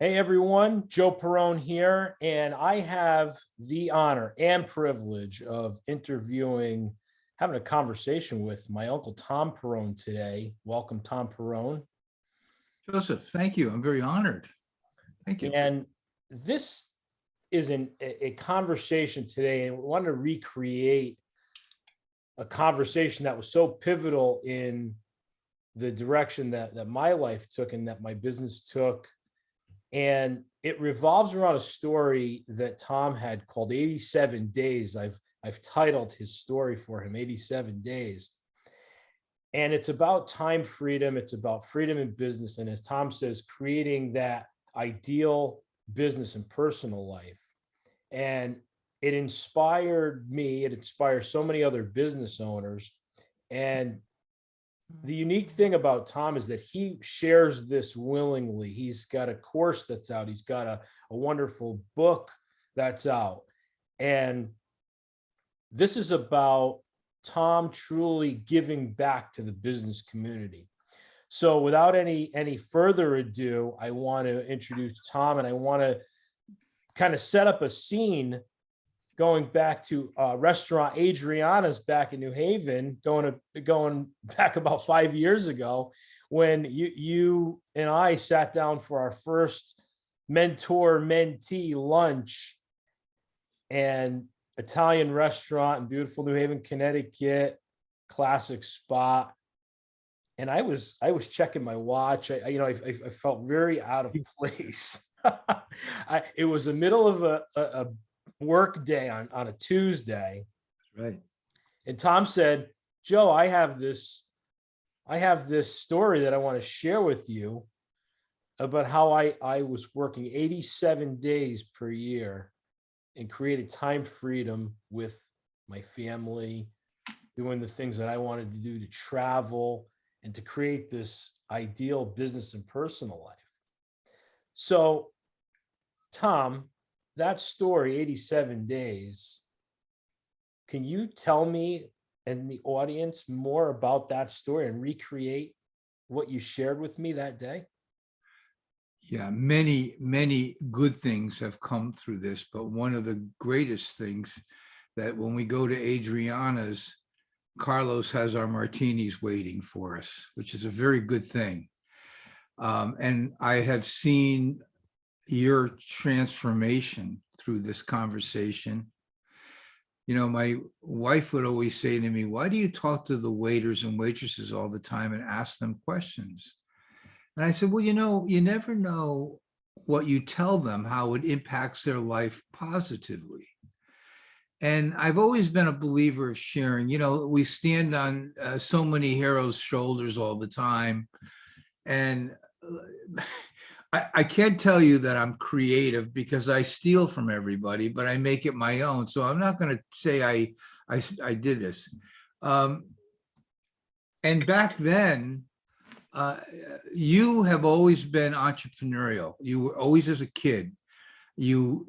Hey everyone, Joe Perrone here, and I have the honor and privilege of having a conversation with my uncle Tom Perrone today. Welcome, Tom Perrone. Joseph, thank you. I'm very honored. Thank you. And this is a conversation today, and we want to recreate a conversation that was so pivotal in the direction that my life took and that my business took. And it revolves around a story that Tom had called 87 Days. I've titled his story for him, 87 Days. And it's about time freedom. It's about freedom in business. And as Tom says, creating that ideal business and personal life. And it inspired me. It inspires so many other business owners. And the unique thing about Tom is that he shares this willingly. He's got a course that's out. He's got a wonderful book that's out. And this is about Tom truly giving back to the business community. So without any further ado, I want to introduce Tom, and I want to kind of set up a scene going back to restaurant Adriana's back in New Haven, going back about 5 years ago, when you and I sat down for our first mentor-mentee lunch, and Italian restaurant in beautiful New Haven, Connecticut, classic spot. And I was checking my watch. I felt very out of place. It was the middle of a work day on a Tuesday. Right. And Tom said, Joe, I have this story that I want to share with you about how I was working 87 days per year and created time freedom with my family, doing the things that I wanted to do, to travel and to create this ideal business and personal life. So, Tom, that story, 87 days, can you tell me and the audience more about that story and recreate what you shared with me that day? Yeah, many good things have come through this, but one of the greatest things that when we go to Adriana's, Carlos has our martinis waiting for us, which is a very good thing. And I have seen your transformation through this conversation. You know, my wife would always say to me, why do you talk to the waiters and waitresses all the time and ask them questions? And I said, well, you never know what you tell them, how it impacts their life positively. And I've always been a believer of sharing. We stand on so many heroes' shoulders all the time. And I can't tell you that I'm creative because I steal from everybody, but I make it my own. So I'm not going to say I did this. And back then, you have always been entrepreneurial. You were always, as a kid, you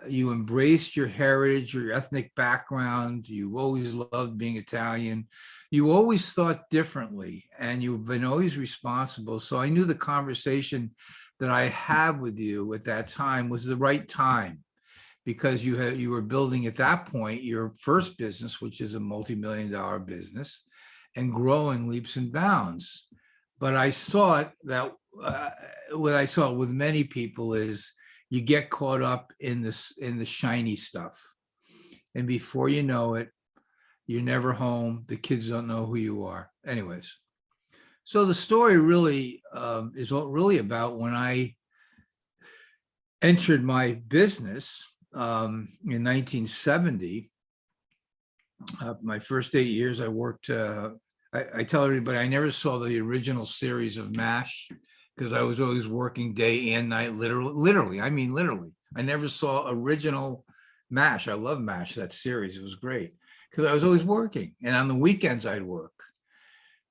embraced your heritage, your ethnic background. You always loved being Italian. You always thought differently, and you've been always responsible. So I knew the conversation that I had with you at that time was the right time, because you were building at that point your first business, which is a multi-million-dollar business, and growing leaps and bounds. But I saw it that what I saw with many people is you get caught up in the shiny stuff, and before you know it, you're never home. The kids don't know who you are. Anyways, so the story really is really about when I entered my business in 1970. My first 8 years, I worked. I tell everybody I never saw the original series of MASH because I was always working day and night, literally. I mean, literally. I never saw original MASH. I love MASH, that series. It was great because I was always working. And on the weekends, I'd work.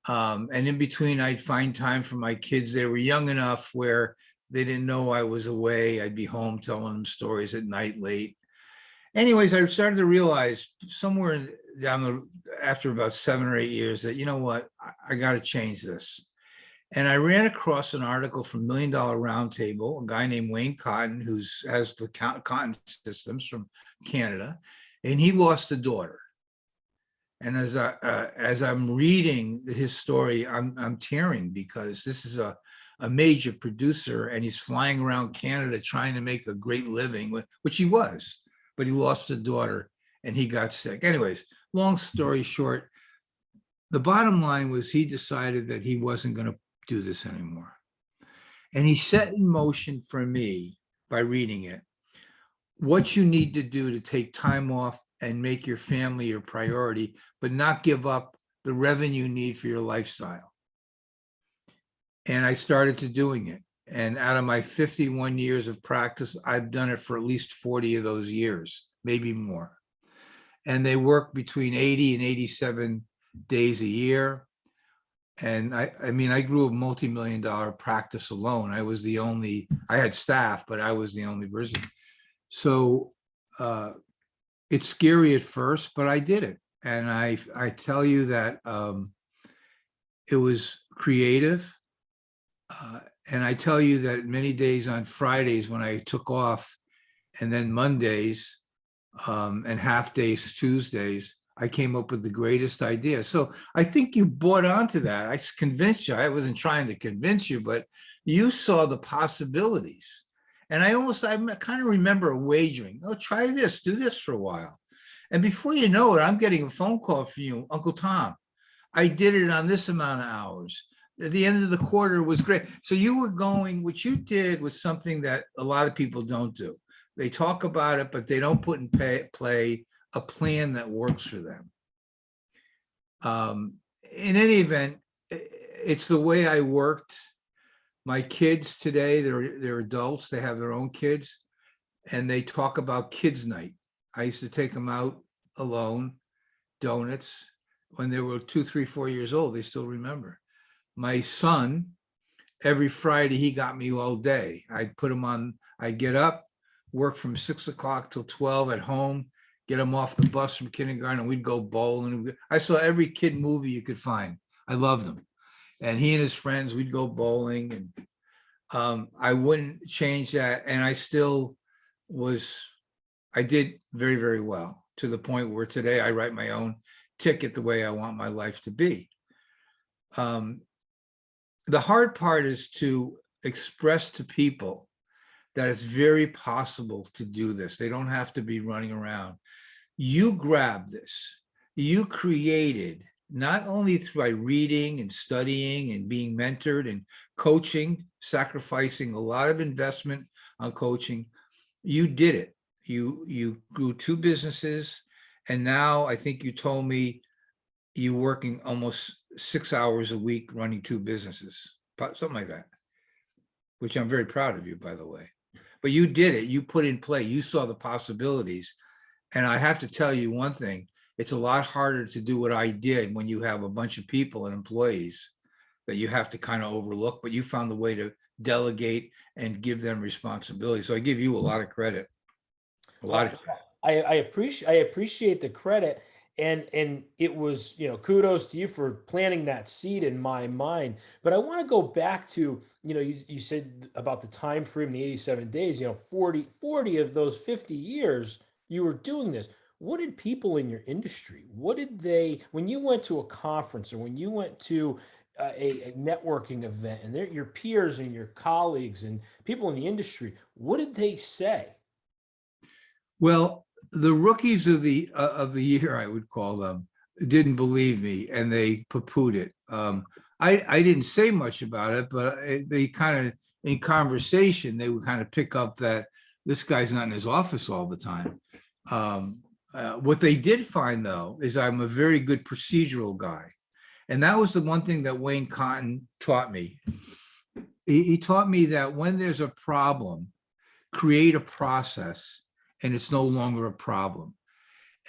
And in between, I'd find time for my kids. They were young enough where they didn't know I was away. I'd be home telling them stories at night late. Anyways, I started to realize somewhere after about 7 or 8 years that, you know what, I got to change this. And I ran across an article from Million Dollar Roundtable, a guy named Wayne Cotton, has the Cotton Systems from Canada, and he lost a daughter. And as I'm reading his story, I'm tearing, because this is a major producer, and he's flying around Canada trying to make a great living, which he was, but he lost a daughter and he got sick. Anyways, long story short, the bottom line was he decided that he wasn't going to do this anymore. And he set in motion for me, by reading it, what you need to do to take time off and make your family your priority, but not give up the revenue you need for your lifestyle. And I started to doing it. And out of my 51 years of practice, I've done it for at least 40 of those years, maybe more. And they work between 80 and 87 days a year. And I mean, I grew a multi-million-dollar practice alone. I had staff, but I was the only person. So it's scary at first, but I did it. And I tell you that it was creative. And I tell you that many days on Fridays when I took off, and then Mondays and half days Tuesdays, I came up with the greatest idea. So I think you bought onto that. I convinced you. I wasn't trying to convince you, but you saw the possibilities. And I kind of remember wagering, oh, try this, do this for a while. And before you know it, I'm getting a phone call from you, Uncle Tom. I did it on this amount of hours. At the end of the quarter was great. So you were going, what you did was something that a lot of people don't do. They talk about it, but they don't put in play a plan that works for them. In any event, it's the way I worked. My kids today, they're adults, they have their own kids, and they talk about kids' night. I used to take them out alone, donuts, when they were 2, 3, 4 years old. They still remember. My son, every Friday, he got me all day. I'd put him on, I'd get up, work from 6 o'clock till 12 at home, get him off the bus from kindergarten, and we'd go bowling. I saw every kid movie you could find. I loved them. And he and his friends, we'd go bowling, and I wouldn't change that. And I did very, very well, to the point where today I write my own ticket the way I want my life to be. The hard part is to express to people that it's very possible to do this. They don't have to be running around. You grabbed this, you created, not only by reading and studying and being mentored and coaching, sacrificing a lot of investment on coaching, you did it. You grew 2 businesses, and now I think you told me you're working almost 6 hours a week running 2 businesses, something like that, which I'm very proud of you, by the way. But you did it. You put in play. You saw the possibilities. And I have to tell you one thing, it's a lot harder to do what I did when you have a bunch of people and employees that you have to kind of overlook, but you found the way to delegate and give them responsibility. So I give you a lot of credit. A lot of credit. I appreciate the credit. And it was, kudos to you for planting that seed in my mind. But I want to go back to, you said about the time frame, the 87 days, 40 of those 50 years, you were doing this. What did people in your industry, when you went to a conference, or when you went to a networking event, and your peers and your colleagues and people in the industry, what did they say? Well, the rookies of the year, I would call them, didn't believe me, and they poo-pooed it. I didn't say much about it, but they kind of, in conversation, they would kind of pick up that this guy's not in his office all the time. What they did find, though, is I'm a very good procedural guy. And that was the one thing that Wayne Cotton taught me. He taught me that when there's a problem, create a process, and it's no longer a problem.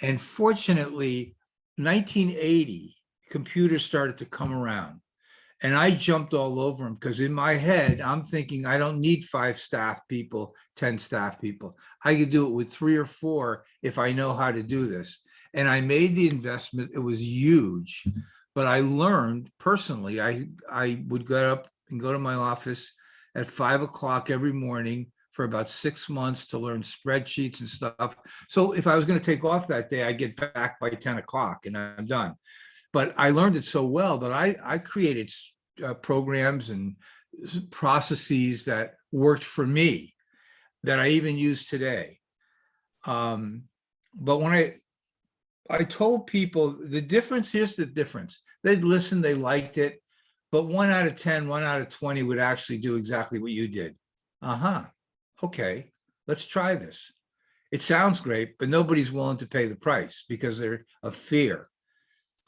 And fortunately, 1980, computers started to come around, and I jumped all over them, because in my head, I'm thinking I don't need 5 staff people, 10 staff people. I could do it with 3 or 4 if I know how to do this. And I made the investment. It was huge, but I learned personally. I would get up and go to my office at 5 o'clock every morning for about 6 months to learn spreadsheets and stuff. So if I was going to take off that day, I get back by 10 o'clock and I'm done. But I learned it so well that I created programs and processes that worked for me that I even use today. But when I told people the difference, here's the difference. They'd listen, they liked it, but 1 out of 10, 1 out of 20 would actually do exactly what you did. Uh-huh. Okay, let's try this. It sounds great, but nobody's willing to pay the price because they're of fear.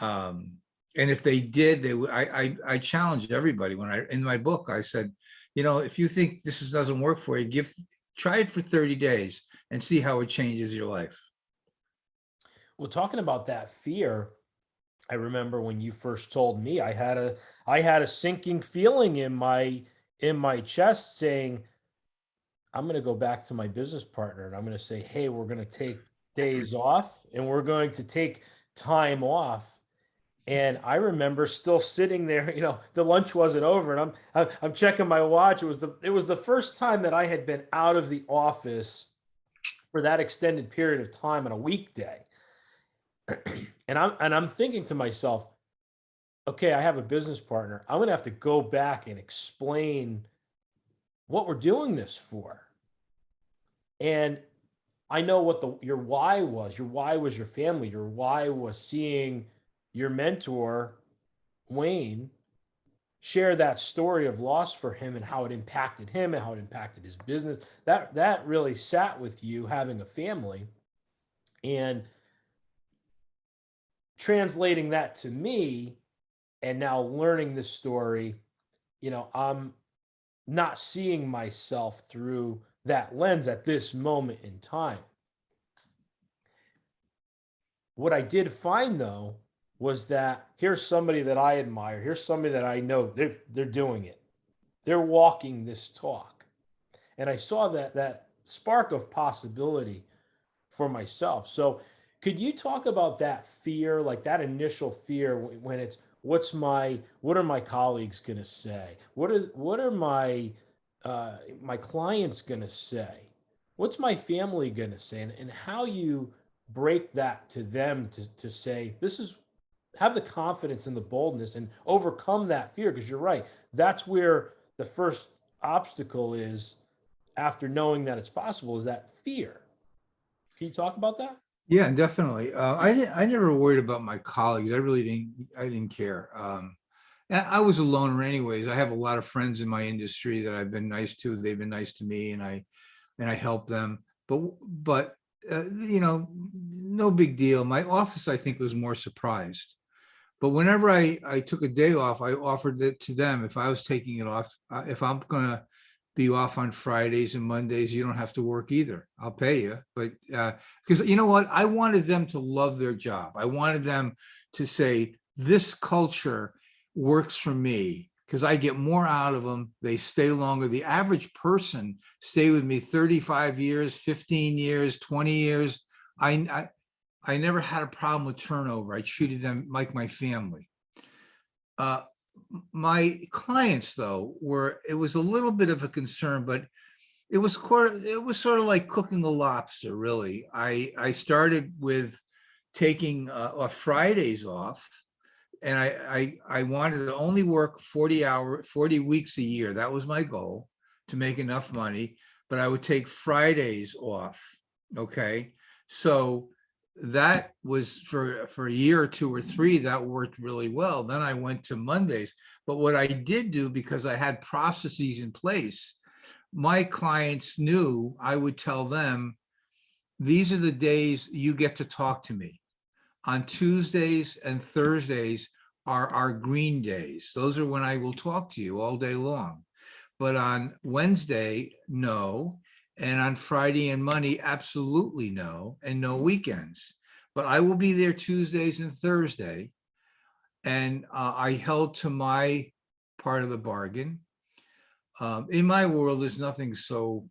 And if they did, I challenged everybody when in my book, I said, if you think this doesn't work for you, try it for 30 days and see how it changes your life. Well, talking about that fear, I remember when you first told me, I had a sinking feeling in my chest saying, I'm going to go back to my business partner and I'm going to say, hey, we're going to take days off and we're going to take time off. And I remember still sitting there, the lunch wasn't over, and I'm checking my watch. It was the first time that I had been out of the office for that extended period of time on a weekday. And I'm thinking to myself, okay, I have a business partner. I'm going to have to go back and explain what we're doing this for. And I know what your why was. Your why was your family. Your why was seeing your mentor, Wayne, share that story of loss for him and how it impacted him and how it impacted his business. That really sat with you, having a family, and translating that to me, and now learning this story, I'm not seeing myself through that lens at this moment in time. What I did find, though, was that here's somebody that I admire. Here's somebody that I know they're doing it. They're walking this talk. And I saw that spark of possibility for myself. So could you talk about that fear, like that initial fear when it's what are my colleagues going to say? What are my clients going to say? What's my family going to say? And how you break that to them to say, have the confidence and the boldness and overcome that fear. Because you're right. That's where the first obstacle is, after knowing that it's possible, is that fear. Can you talk about that? Yeah, definitely. I never worried about my colleagues. I didn't care. And I was a loner anyways. I have a lot of friends in my industry that I've been nice to. They've been nice to me, and I help them. But no big deal. My office, I think, was more surprised. But whenever I took a day off, I offered it to them. If I was taking it off, if I'm gonna be off on Fridays and Mondays, you don't have to work either. I'll pay you. But because you know what? I wanted them to love their job. I wanted them to say, this culture works for me because I get more out of them. They stay longer. The average person stay with me 35 years, 15 years, 20 years. I never had a problem with turnover. I treated them like my family. My clients, though, it was a little bit of a concern, but it was sort of like cooking a lobster, really. I started with taking Fridays off, and I wanted to only work 40 weeks a year. That was my goal, to make enough money, but I would take Fridays off. Okay. So that was for a year or 2 or 3, that worked really well. Then I went to Mondays. But what I did do, because I had processes in place, my clients knew I would tell them, these are the days you get to talk to me. On Tuesdays and Thursdays are our green days. Those are when I will talk to you all day long. But on Wednesday, no. And on Friday and Monday, absolutely no, and no weekends. But I will be there Tuesdays and Thursday. And I held to my part of the bargain. In my world, there's nothing so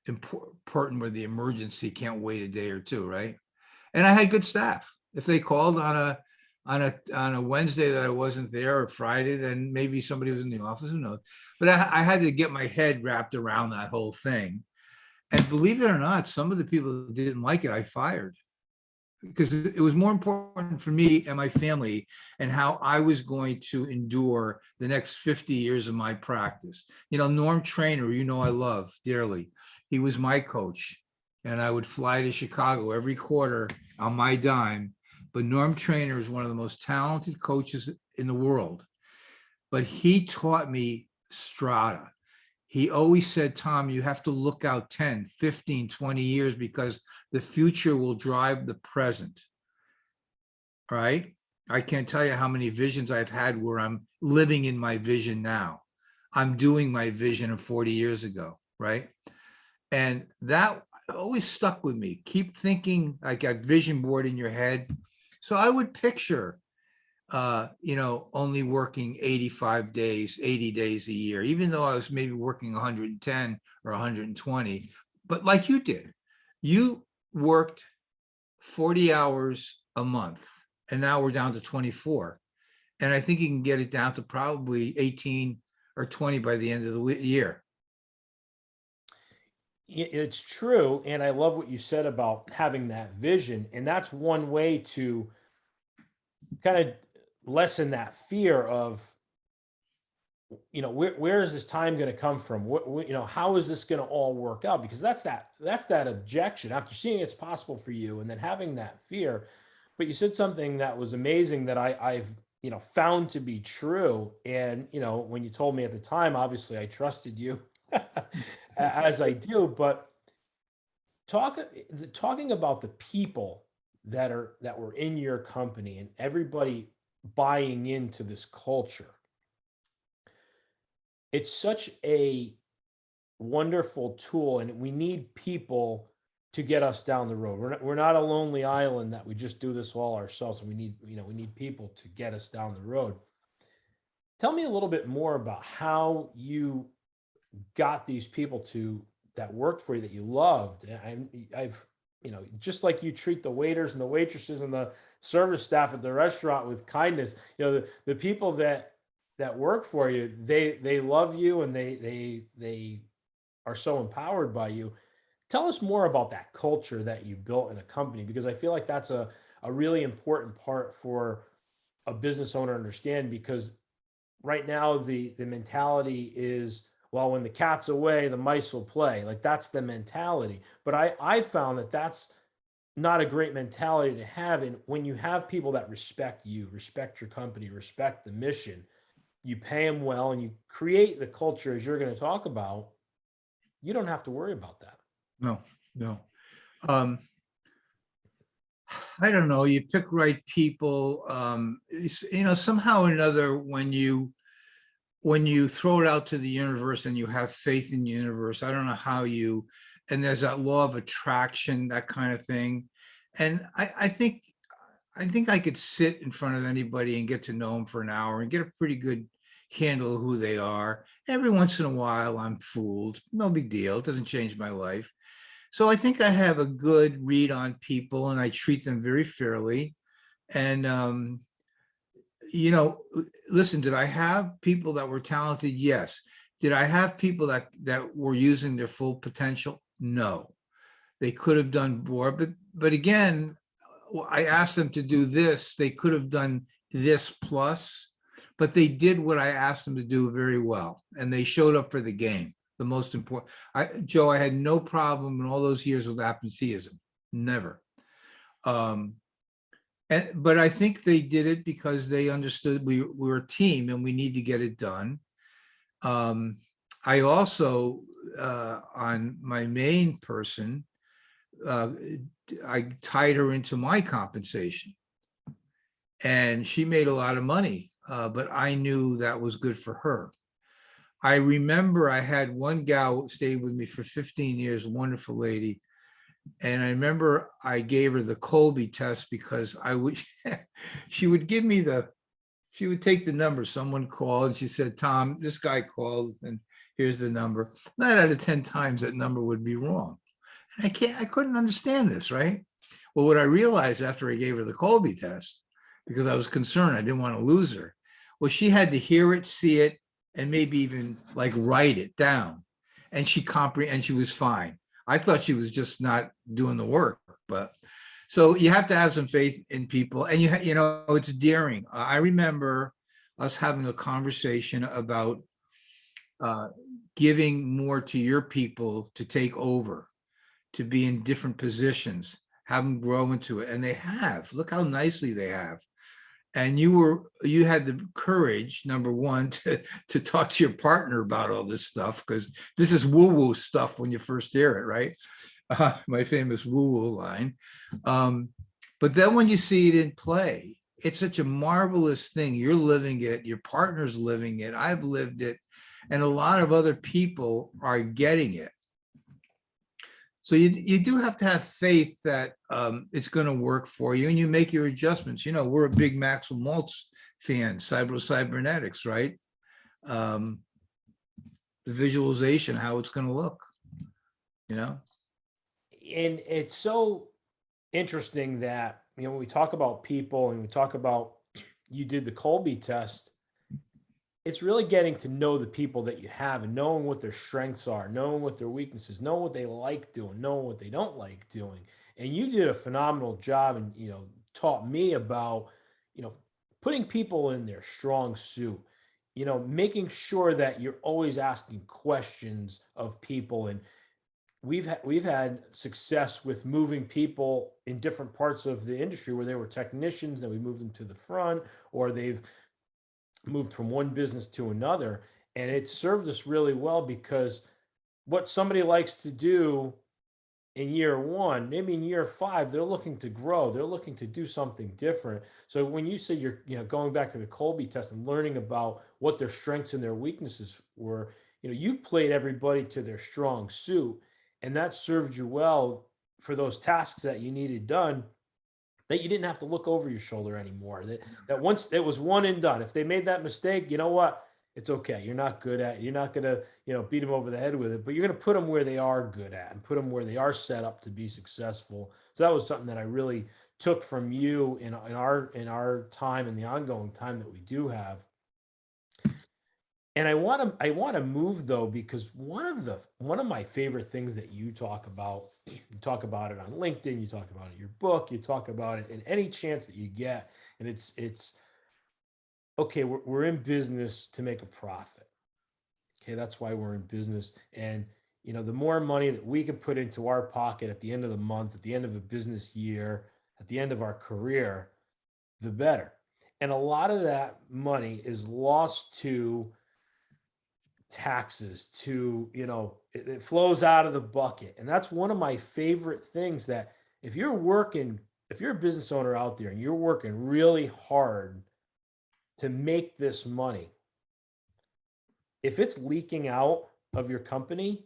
important where the emergency can't wait a day or two, right? And I had good staff. If they called on on a Wednesday that I wasn't there, or Friday, then maybe somebody was in the office, who knows? But I had to get my head wrapped around that whole thing. And believe it or not, some of the people that didn't like it, I fired, because it was more important for me and my family and how I was going to endure the next 50 years of my practice. You know, Norm Trainer, you know, I love dearly. He was my coach, and I would fly to Chicago every quarter on my dime. But Norm Trainer is one of the most talented coaches in the world. But he taught me strata. He always said, Tom, you have to look out 10, 15, 20 years because the future will drive the present. Right? I can't tell you how many visions I've had where I'm living in my vision now. I'm doing my vision of 40 years ago. Right? And that always stuck with me. Keep thinking like a vision board in your head. So I would picture only working 85 days, 80 days a year, even though I was maybe working 110 or 120. But like you did, you worked 40 hours a month, and now we're down to 24. And I think you can get it down to probably 18 or 20 by the end of the year. It's true. And I love what you said about having that vision. And that's one way to kind of lessen that fear of, where is this time going to come from? How is this going to all work out? Because that's that objection after seeing it's possible for you and then having that fear. But you said something that was amazing that I've found to be true. And when you told me at the time, obviously I trusted you as I do. But talking about the people that were in your company and everybody buying into this culture, it's such a wonderful tool, and we need people to get us down the road. We're not a lonely island that we just do this all ourselves, and we need people to get us down the road. Tell me a little bit more about how you got these people that worked for you that you loved. And I've just like you treat the waiters and the waitresses and the service staff at the restaurant with kindness, the people that work for you, they love you, and they are so empowered by you. Tell us more about that culture that you built in a company, because I feel like that's a really important part for a business owner to understand, because right now the mentality is, well, when the cat's away, the mice will play. Like, that's the mentality. But I found that that's not a great mentality to have. And when you have people that respect you, respect your company, respect the mission, you pay them well, and you create the culture as you're going to talk about, you don't have to worry about that. No. I don't know. You pick right people. Somehow or another, when you throw it out to the universe and you have faith in the universe, I don't know how and there's that law of attraction, that kind of thing. And I think I could sit in front of anybody and get to know them for an hour and get a pretty good handle of who they are. Every once in a while, I'm fooled. No big deal. It doesn't change my life. So I think I have a good read on people, and I treat them very fairly. And, listen, did I have people that were talented? Yes. Did I have people that were using their full potential? No. They could have done more, but again, I asked them to do this. They could have done this plus, but they did what I asked them to do very well, and they showed up for the game. The most important, Joe, I had no problem in all those years with absenteeism, never. But I think they did it because they understood we were a team and we need to get it done. I also, on my main person, I tied her into my compensation, and she made a lot of money, but I knew that was good for her. I remember I had one gal who stayed with me for 15 years, a wonderful lady. And I remember I gave her the Colby test because she would give me she would take the number. Someone called and she said, Tom, this guy called and here's the number. 9 out of 10 times that number would be wrong. And I couldn't understand this, right? Well, what I realized after I gave her the Colby test because I was concerned. I didn't want to lose her. Well, she had to hear it, see it, and maybe even like write it down. And and she was fine. I thought she was just not doing the work, but so you have to have some faith in people, and you know, it's daring. I remember us having a conversation about uh, giving more to your people to take over, to be in different positions, have them grow into it, and they have. Look how nicely they have. And you had the courage, number one, to talk to your partner about all this stuff, because this is woo-woo stuff when you first hear it, right? My famous woo-woo line. But then when you see it in play, it's such a marvelous thing. You're living it, your partner's living it, I've lived it, and a lot of other people are getting it. So you do have to have faith that it's going to work for you, and you make your adjustments. You know, we're a big Maxwell Maltz fan, cybernetics, right? The visualization, how it's going to look, you know? And it's so interesting that, you know, when we talk about people and we talk about, you did the Colby test, it's really getting to know the people that you have and knowing what their strengths are, knowing what their weaknesses, knowing what they like doing, knowing what they don't like doing. And you did a phenomenal job and, you know, taught me about, you know, putting people in their strong suit, you know, making sure that you're always asking questions of people. And we've had success with moving people in different parts of the industry where they were technicians, then we moved them to the front, or they've moved from one business to another. And it served us really well because what somebody likes to do in year one, maybe in year five, they're looking to grow. They're looking to do something different. So when you say you're, you know, going back to the Colby test and learning about what their strengths and their weaknesses were, you know, you played everybody to their strong suit, and that served you well for those tasks that you needed done, that you didn't have to look over your shoulder anymore. That once it was one and done. If they made that mistake, you know what? It's okay. You're not good at it. You're not gonna, you know, beat them over the head with it, but you're gonna put them where they are good at and put them where they are set up to be successful. So that was something that I really took from you in our time and the ongoing time that we do have. And I want to move though, because one of my favorite things that you talk about, you talk about it on LinkedIn, you talk about it in your book, you talk about it in any chance that you get, and it's okay. We're in business to make a profit. Okay, that's why we're in business, and you know, the more money that we can put into our pocket at the end of the month, at the end of a business year, at the end of our career, the better. And a lot of that money is lost to taxes, to, you know, it flows out of the bucket. And that's one of my favorite things, that if you're a business owner out there and you're working really hard to make this money, if it's leaking out of your company,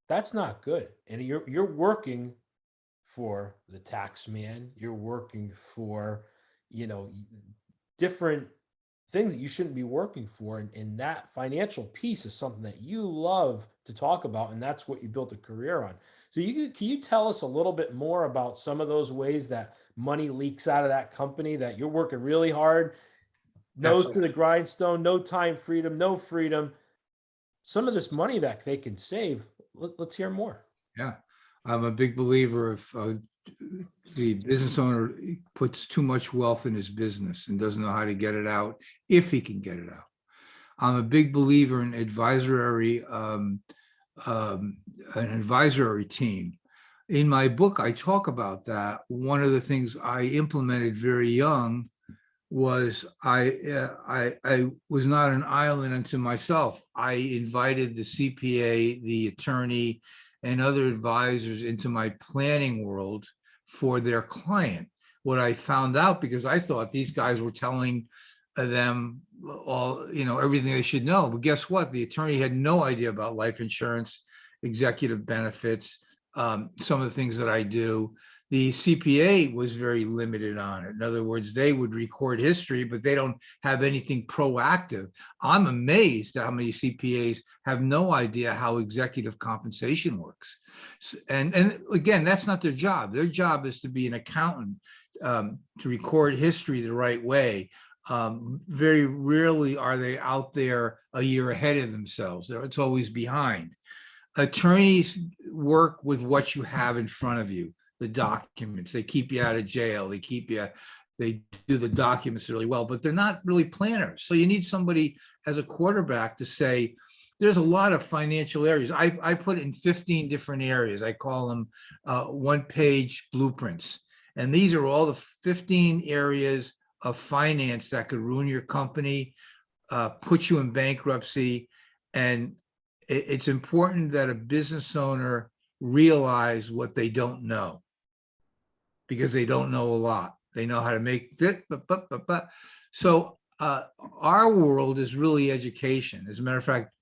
that's not good. And you're working for the tax man, you're working for, you know, different things that you shouldn't be working for. And that financial piece is something that you love to talk about. And that's what you built a career on. So can you tell us a little bit more about some of those ways that money leaks out of that company, that you're working really hard, nose to Absolutely. the grindstone, no time freedom, no freedom, some of this money that they can save. Let's hear more. Yeah. I'm a big believer of the business owner puts too much wealth in his business and doesn't know how to get it out, if he can get it out. I'm a big believer in an advisory team. In my book, I talk about that. One of the things I implemented very young was I was not an island unto myself. I invited the CPA, the attorney, and other advisors into my planning world for their client. What I found out, because I thought these guys were telling them all, you know, everything they should know. But guess what? The attorney had no idea about life insurance, executive benefits, some of the things that I do. The CPA was very limited on it. In other words, they would record history, but they don't have anything proactive. I'm amazed at how many CPAs have no idea how executive compensation works. And again, that's not their job. Their job is to be an accountant, to record history the right way. Very rarely are they out there a year ahead of themselves. It's always behind. Attorneys work with what you have in front of you, the documents. They keep you out of jail. They do the documents really well, but they're not really planners. So you need somebody as a quarterback to say, there's a lot of financial areas. I put it in 15 different areas. I call them one-page blueprints. And these are all the 15 areas of finance that could ruin your company, put you in bankruptcy. And it's important that a business owner realize what they don't know, because they don't know a lot. They know how to make it, but. So our world is really education. As a matter of fact,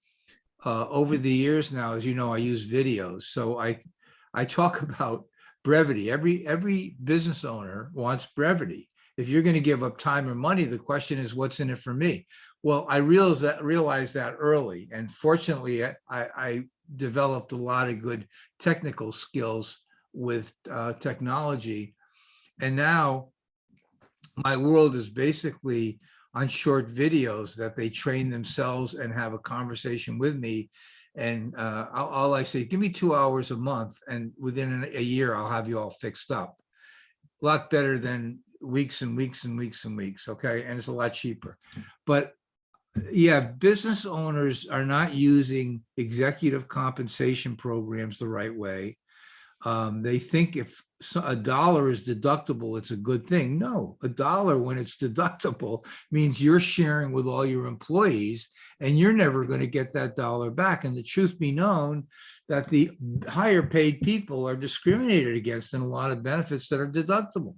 over the years now, as you know, I use videos. So I talk about brevity. Every business owner wants brevity. If you're going to give up time or money, the question is, what's in it for me? Well, I realized that early. And fortunately, I developed a lot of good technical skills with technology. And now my world is basically on short videos that they train themselves and have a conversation with me. And all I say, give me 2 hours a month, and within a year, I'll have you all fixed up. A lot better than weeks and weeks and weeks and weeks. Okay. And it's a lot cheaper. But yeah, business owners are not using executive compensation programs the right way. They think if a dollar is deductible, it's a good thing. No, a dollar, when it's deductible, means you're sharing with all your employees, and you're never going to get that dollar back. And the truth be known, that the higher paid people are discriminated against in a lot of benefits that are deductible.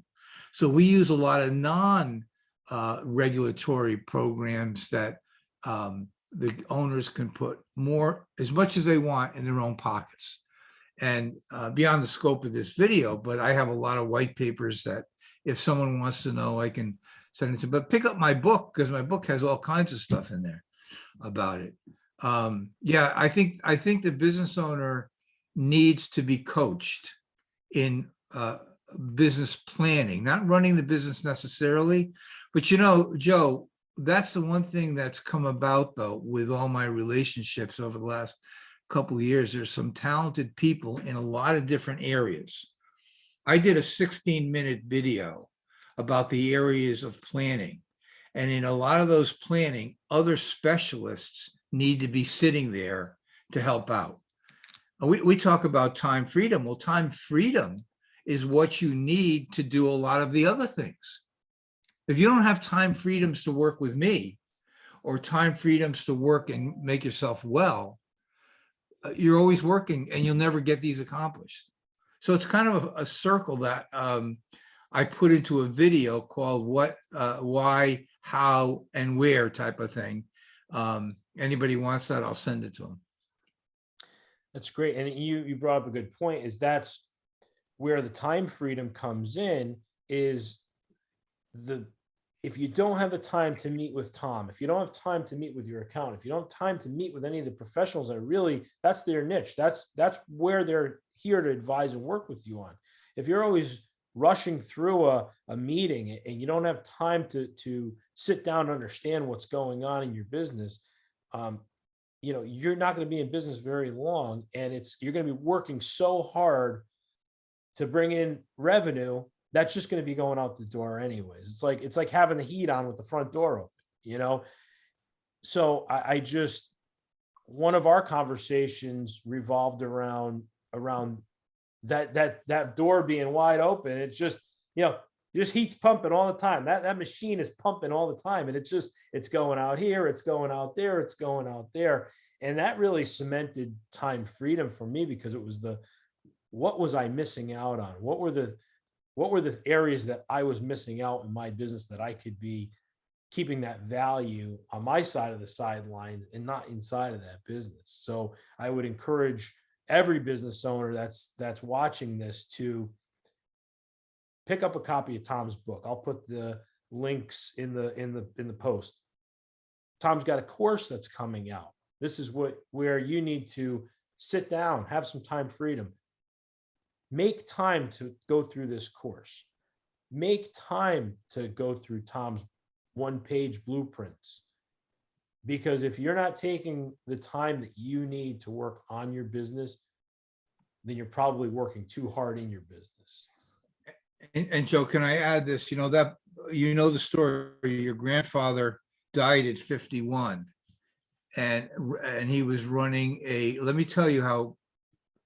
So we use a lot of non-regulatory programs that the owners can put more, as much as they want, in their own pockets. And beyond the scope of this video, but I have a lot of white papers that if someone wants to know, I can send it to, but pick up my book, because my book has all kinds of stuff in there about it. Yeah, I think the business owner needs to be coached in business planning, not running the business necessarily, but you know, Joe, that's the one thing that's come about though, with all my relationships over the last couple of years. There's some talented people in a lot of different areas. I did a 16-minute video about the areas of planning. And in a lot of those planning, other specialists need to be sitting there to help out. We talk about time freedom. Well, time freedom is what you need to do a lot of the other things. If you don't have time freedoms to work with me, or time freedoms to work and make yourself well, you're always working and you'll never get these accomplished. So it's kind of a circle that I put into a video called What, Why, How, and Where type of thing. Anybody wants that, I'll send it to them. That's great. And you brought up a good point, is that's where the time freedom comes in, is if you don't have the time to meet with Tom, if you don't have time to meet with your accountant, if you don't have time to meet with any of the professionals that really, that's their niche. That's where they're here to advise and work with you on. If you're always rushing through a meeting and you don't have time to sit down and understand what's going on in your business, you know, you're not going to be in business very long, and you're going to be working so hard to bring in revenue that's just going to be going out the door anyways. It's like having the heat on with the front door open, you know? So I just, one of our conversations revolved around that door being wide open. It's just, you know, just heat's pumping all the time. That machine is pumping all the time. And it's going out here, it's going out there, it's going out there. And that really cemented time freedom for me, because it was what was I missing out on? What were the areas that I was missing out in my business that I could be keeping that value on my side of the sidelines and not inside of that business? So I would encourage every business owner that's watching this to pick up a copy of Tom's book. I'll put the links in the post. Tom's got a course that's coming out. This is where you need to sit down, have some time freedom, make time to go through this course. make time to go through Tom's one-page blueprints. Because if you're not taking the time that you need to work on your business, then you're probably working too hard in your business. And Joe, can I add this? The story, your grandfather died at 51. And he was running let me tell you how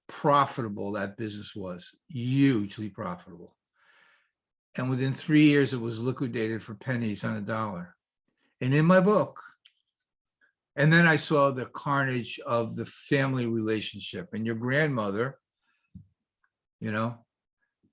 profitable that business was, hugely profitable. And within 3 years, it was liquidated for pennies on a dollar. And in my book, and then I saw the carnage of the family relationship, and your grandmother,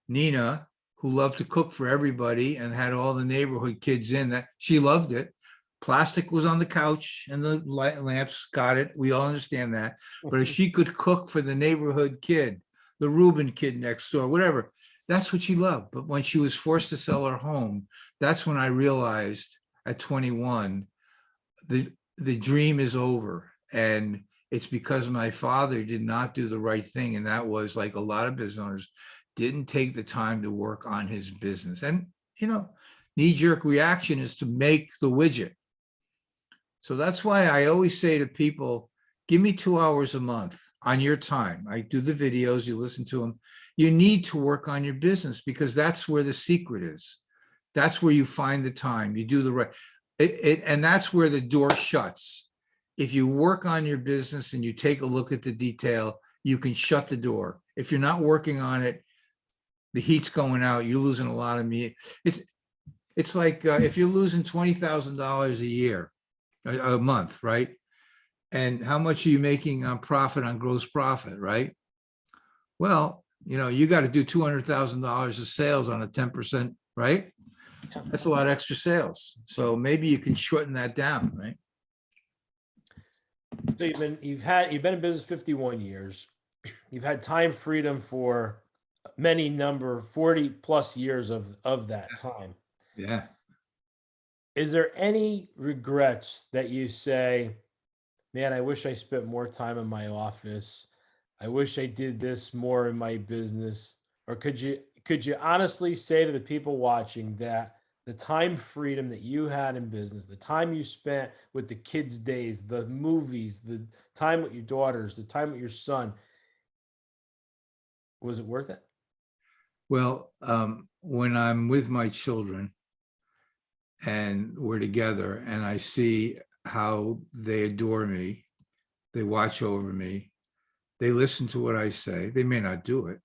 Nina, who loved to cook for everybody and had all the neighborhood kids in, that she loved it. Plastic was on the couch and the lamps, got it. We all understand that. But if she could cook for the neighborhood kid, the Reuben kid next door, whatever, that's what she loved. But when she was forced to sell her home, that's when I realized at 21, the dream is over. And it's because my father did not do the right thing. And that was, like a lot of business owners, didn't take the time to work on his business. And, knee-jerk reaction is to make the widget. So that's why I always say to people, give me 2 hours a month on your time. I do the videos, you listen to them. You need to work on your business, because that's where the secret is. That's where you find the time. You do the right, and that's where the door shuts. If you work on your business and you take a look at the detail, you can shut the door. If you're not working on it, the heat's going out, you're losing a lot of meat. It's like if you're losing $20,000 a year, a month, right? And how much are you making on profit, on gross profit, right? Well, you got to do $200,000 of sales on a 10%, right? That's a lot of extra sales. So maybe you can shorten that down, right? So you've been in business 51 years. You've had time freedom for many number 40 plus years of that time. Yeah. Is there any regrets that you say, man, I wish I spent more time in my office. I wish I did this more in my business? Or could you honestly say to the people watching that the time freedom that you had in business, the time you spent with the kids' days, the movies, the time with your daughters, the time with your son, was it worth it? Well, when I'm with my children and we're together and I see how they adore me, they watch over me, they listen to what I say, they may not do it,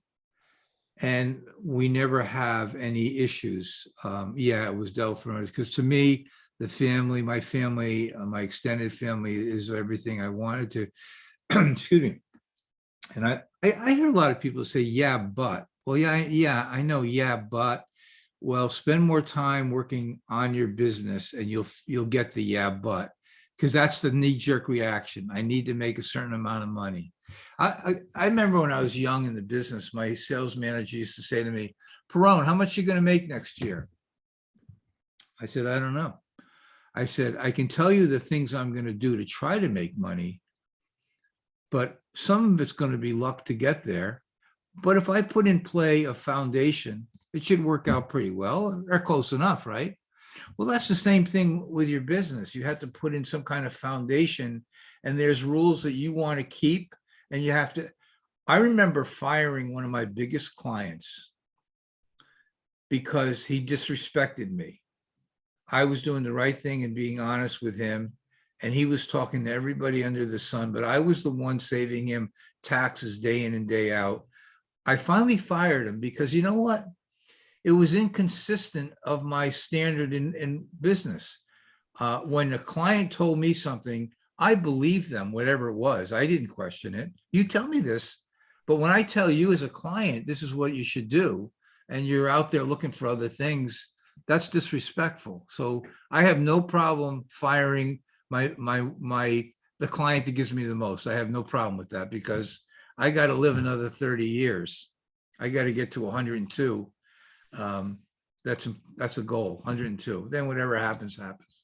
and we never have any issues. Yeah, it was dealt for, because to me, the family, my family, my extended family is everything I wanted to. Excuse me. And I hear a lot of people say, yeah, but. Well, yeah, I know, yeah, but. Well, spend more time working on your business and you'll get the yeah, but, because that's the knee-jerk reaction. I need to make a certain amount of money. I remember when I was young in the business, my sales manager used to say to me, Perrone, how much are you going to make next year? I said, I don't know. I said, I can tell you the things I'm going to do to try to make money, but some of it's going to be luck to get there. But if I put in play a foundation, it should work out pretty well, or close enough, right? Well, that's the same thing with your business. You have to put in some kind of foundation, and there's rules that you want to keep, and you have to. I remember firing one of my biggest clients because he disrespected me. I was doing the right thing and being honest with him, and he was talking to everybody under the sun, but I was the one saving him taxes day in and day out. I finally fired him because, you know what? It was inconsistent of my standard in business. When a client told me something, I believed them, whatever it was. I didn't question it. You tell me this, but when I tell you as a client, this is what you should do, and you're out there looking for other things, that's disrespectful. So I have no problem firing the client that gives me the most. I have no problem with that, because I got to live another 30 years. I got to get to 102. That's a goal, 102. Then whatever happens, happens.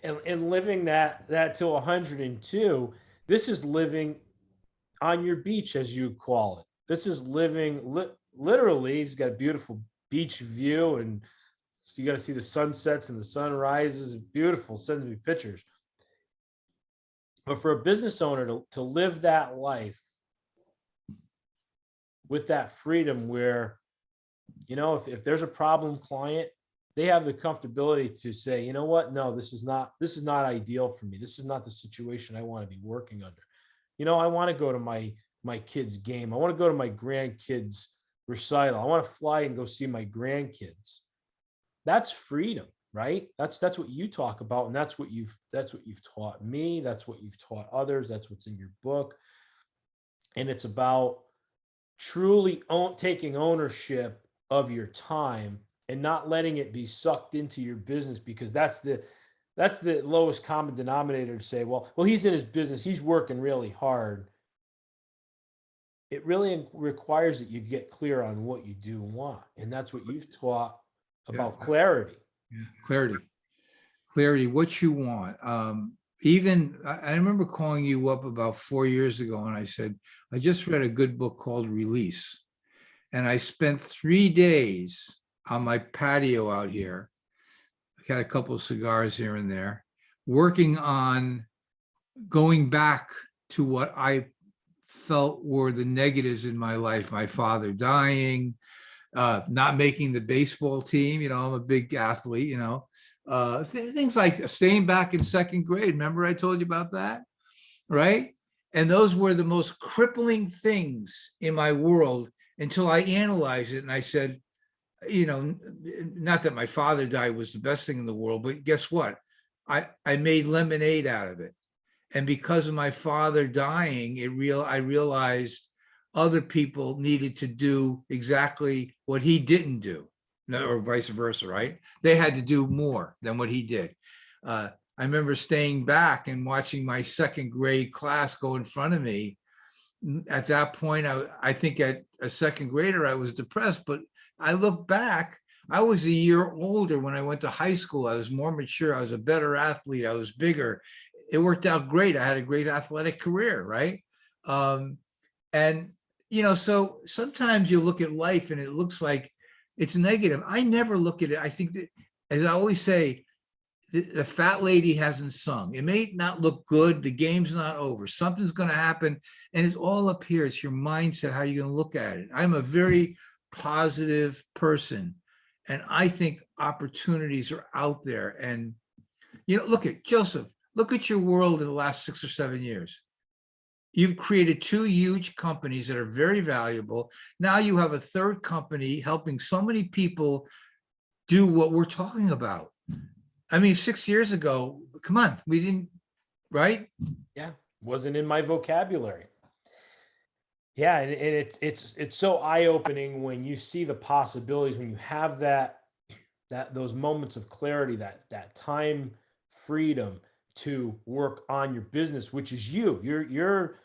And living that to 102, this is living on your beach, as you call it. This is living literally. He's got a beautiful beach view, and so you got to see the sunsets and the sunrises. Beautiful, sends me pictures. But for a business owner to live that life with that freedom where, if there's a problem client, they have the comfortability to say, you know what, no, this is not ideal for me. This is not the situation I want to be working under. I want to go to my kids' game. I want to go to my grandkids' recital. I want to fly and go see my grandkids. That's freedom, right? That's what you talk about, and that's what you've taught me. That's what you've taught others. That's what's in your book. And it's about truly taking ownership of your time and not letting it be sucked into your business, because that's the lowest common denominator to say, well, he's in his business, he's working really hard. It really requires that you get clear on what you do want. And that's what you've taught about clarity. Yeah, clarity, what you want. Even I remember calling you up about 4 years ago, and I said, I just read a good book called Release. And I spent 3 days on my patio out here. I had a couple of cigars here and there, working on going back to what I felt were the negatives in my life. My father dying, not making the baseball team. I'm a big athlete, things like staying back in second grade. Remember I told you about that, right? And those were the most crippling things in my world until I analyzed it. And I said, not that my father died was the best thing in the world, but guess what? I made lemonade out of it. And because of my father dying, I realized other people needed to do exactly what he didn't do, or vice versa, right? They had to do more than what he did. I remember staying back and watching my second grade class go in front of me. At that point, I think at a second grader, I was depressed, but I look back, I was a year older when I went to high school. I was more mature. I was a better athlete. I was bigger. It worked out great. I had a great athletic career, right? And, so sometimes you look at life and it looks like it's negative. I never look at it. I think that, as I always say, the fat lady hasn't sung. It may not look good. The game's not over. Something's going to happen. And it's all up here. It's your mindset, how you're going to look at it. I'm a very positive person. And I think opportunities are out there. And, look at Joseph, look at your world in the last 6 or 7 years. You've created 2 huge companies that are very valuable. Now you have a third company helping so many people do what we're talking about. I mean, 6 years ago, come on, we didn't, right? Yeah, wasn't in my vocabulary. Yeah, and it's so eye-opening when you see the possibilities, when you have those moments of clarity, that time freedom to work on your business, which is you. You're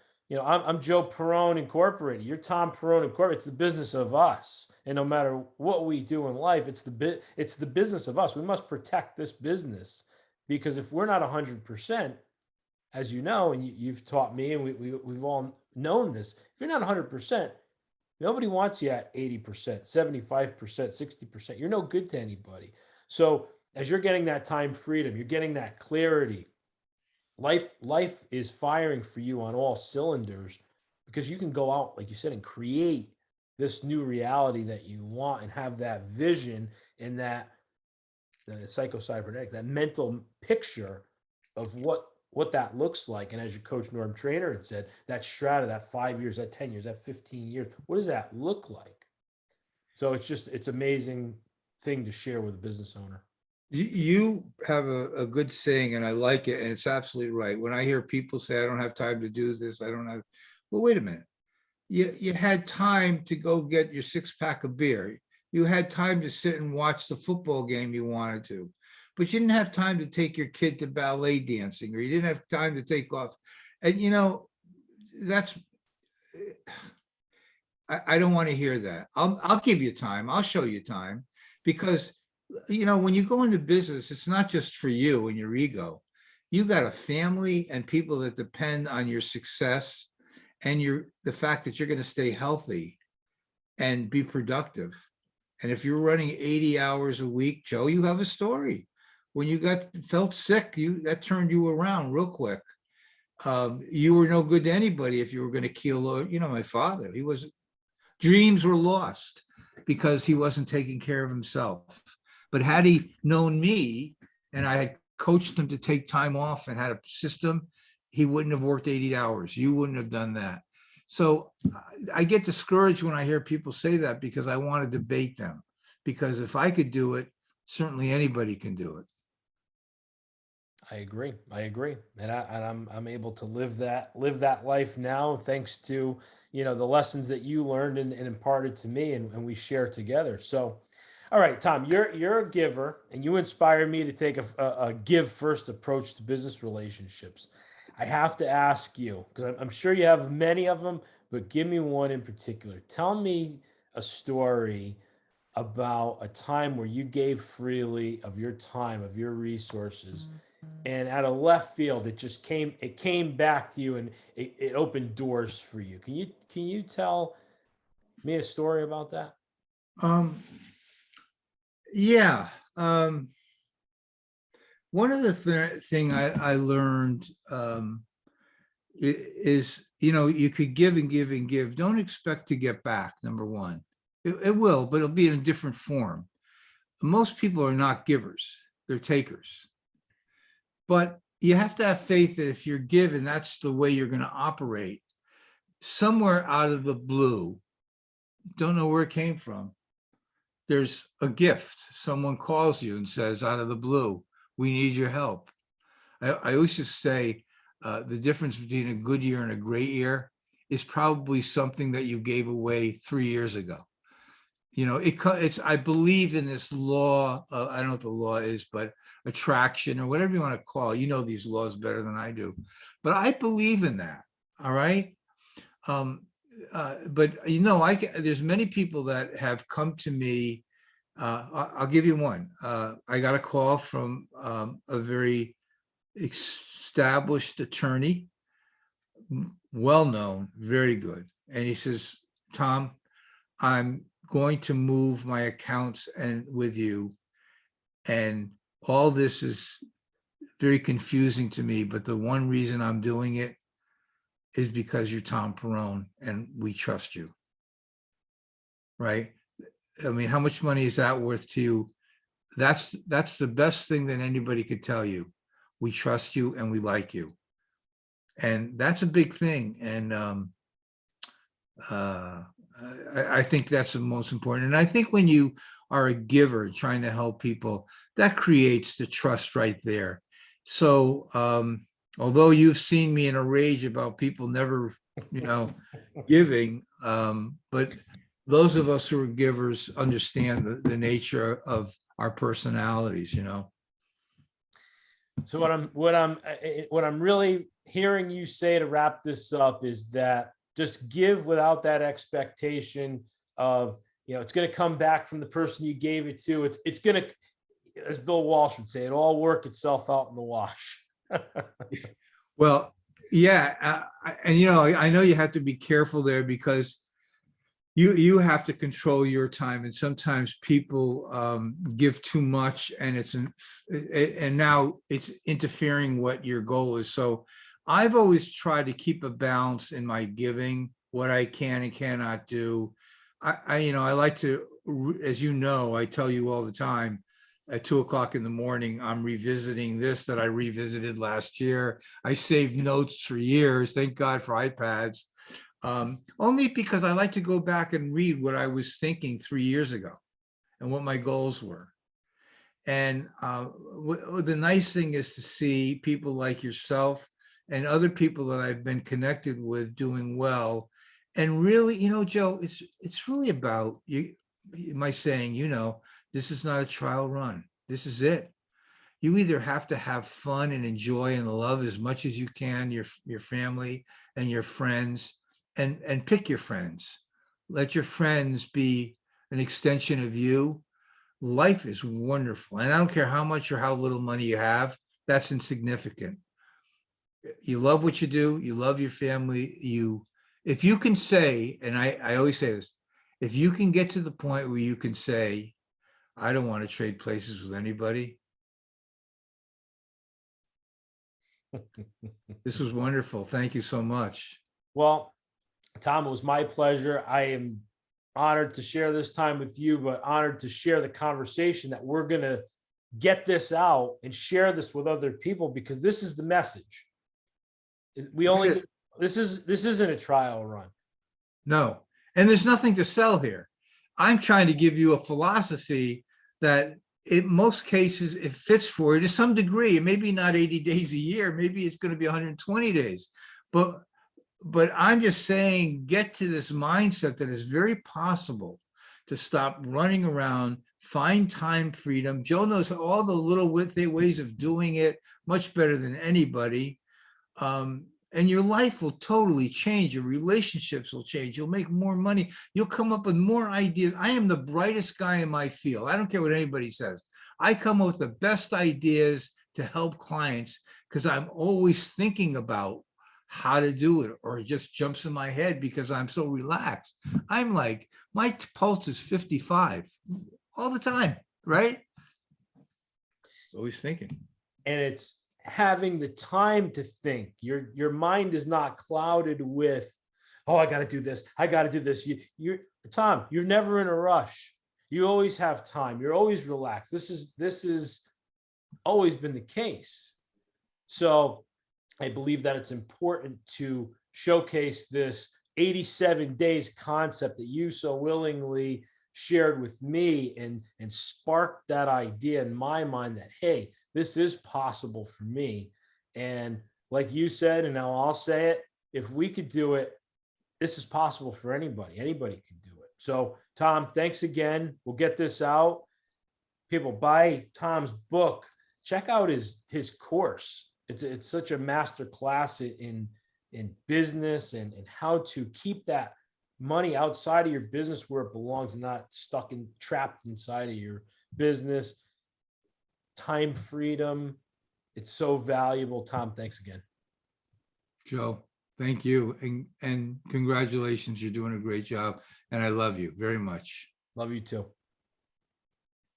I'm Joe Perrone Incorporated. You're Tom Perrone Incorporated. It's the business of us. And no matter what we do in life, it's the business of us. We must protect this business, because if we're not 100%, as you know, and you've taught me, and we've all known this, if you're not 100%, nobody wants you at 80%, 75%, 60%. You're no good to anybody. So as you're getting that time freedom, you're getting that clarity. Life is firing for you on all cylinders, because you can go out, like you said, and create this new reality that you want, and have that vision and that psycho-cybernetics, that mental picture of what that looks like. And as your coach Norm Trainer had said, that strata, that 5 years, that 10 years, that 15 years, what does that look like? So it's amazing thing to share with a business owner. You have a good saying, and I like it, and it's absolutely right. When I hear people say, I don't have time to do this, I don't have, well, wait a minute. You had time to go get your 6-pack of beer. You had time to sit and watch the football game you wanted to, but you didn't have time to take your kid to ballet dancing, or you didn't have time to take off. And that's, I don't want to hear that. I'll give you time. I'll show you time, because when you go into business, it's not just for you and your ego. You got a family and people that depend on your success, and the fact that you're going to stay healthy and be productive. And if you're running 80 hours a week, Joe, you have a story. When you felt sick, that turned you around real quick. You were no good to anybody if you were going to kill, my father. Dreams were lost because he wasn't taking care of himself. But had he known me and I had coached him to take time off and had a system, he wouldn't have worked 80 hours. You wouldn't have done that. So I get discouraged when I hear people say that because I want to debate them. Because if I could do it, certainly anybody can do it. I agree. And I'm able to live that life now, thanks to, the lessons that you learned and imparted to me, and we share together. So, all right, Tom, you're a giver, and you inspire me to take a give first approach to business relationships. I have to ask you, because I'm sure you have many of them, but give me one in particular. Tell me a story about a time where you gave freely of your time, of your resources, and out of left field, it came back to you, and it opened doors for you. Can you tell me a story about that? Um, yeah. One of the thing I learned is, you could give and give and give. Don't expect to get back, number one. It will, but it'll be in a different form. Most people are not givers, they're takers. But you have to have faith that if you're given, that's the way you're going to operate. Somewhere out of the blue, don't know where it came from, there's a gift. Someone calls you and says, out of the blue, we need your help. I always just say the difference between a good year and a great year is probably something that you gave away 3 years ago. I believe in this law. I don't know what the law is, but attraction or whatever you want to call it. You know these laws better than I do, but I believe in that. All right. But there's many people that have come to me. I'll give you one. I got a call from a very established attorney, well known, very good, and he says, Tom, I'm going to move my accounts and with you, and all this is very confusing to me, but the one reason I'm doing it is because you're Tom Perrone and we trust you. Right? I mean, how much money is that worth to you? That's the best thing that anybody could tell you. We trust you and we like you. And that's a big thing. And I think that's the most important. And I think when you are a giver trying to help people, that creates the trust right there. So although you've seen me in a rage about people never, giving, but those of us who are givers understand the nature of our personalities, So what I'm really hearing you say to wrap this up is that just give without that expectation of, it's going to come back from the person you gave it to. It's going to, as Bill Walsh would say, it all work itself out in the wash. Well, yeah. And, I know you have to be careful there because you have to control your time. And sometimes people give too much and now it's interfering what your goal is. So I've always tried to keep a balance in my giving, what I can and cannot do. I like to, as I tell you all the time, at 2:00 in the morning, I'm revisiting this that I revisited last year. I saved notes for years. Thank God for iPads. Only because I like to go back and read what I was thinking 3 years ago and what my goals were. And the nice thing is to see people like yourself and other people that I've been connected with doing well. And really, Joe, it's really about my saying, this is not a trial run. This is it. You either have to have fun and enjoy and love as much as you can, your family and your friends, and pick your friends. Let your friends be an extension of you. Life is wonderful. And I don't care how much or how little money you have, that's insignificant. You love what you do, you love your family, if you can say, and I always say this, If you can get to the point where you can say, I don't want to trade places with anybody. This was wonderful. Thank you so much. Well, Tom, it was my pleasure. I am honored to share this time with you, but honored to share the conversation that we're going to get this out and share this with other people, because this is the message. We only, this isn't a trial run. No, and there's nothing to sell here. I'm trying to give you a philosophy that in most cases it fits for you to some degree. It may be not 80 days a year, maybe it's going to be 120 days. But I'm just saying, get to this mindset that it's very possible to stop running around, find time freedom. Joe knows all the little ways of doing it much better than anybody. And your life will totally change. Your relationships will change. You'll make more money. You'll come up with more ideas. I am the brightest guy in my field. I don't care what anybody says. I come up with the best ideas to help clients because I'm always thinking about how to do it, or it just jumps in my head because I'm so relaxed. I'm like, my pulse is 55 all the time, right? Always thinking. And it's having the time to think. Your mind is not clouded with, oh, I got to do this, I got to do this. Tom, you're never in a rush. You always have time. You're always relaxed. This is always been the case. So I believe that it's important to showcase this 87 days concept that you so willingly shared with me, and sparked that idea in my mind that, hey, this is possible for me. And like you said, and now I'll say it, if we could do it, this is possible for anybody. Anybody can do it. So Tom, thanks again. We'll get this out. People, buy Tom's book. Check out his course. It's such a master class in business and how to keep that money outside of your business where it belongs, not stuck and trapped inside of your business. Time freedom. It's so valuable. Tom, thanks again. Joe, thank you. And congratulations. You're doing a great job. And I love you very much. Love you too.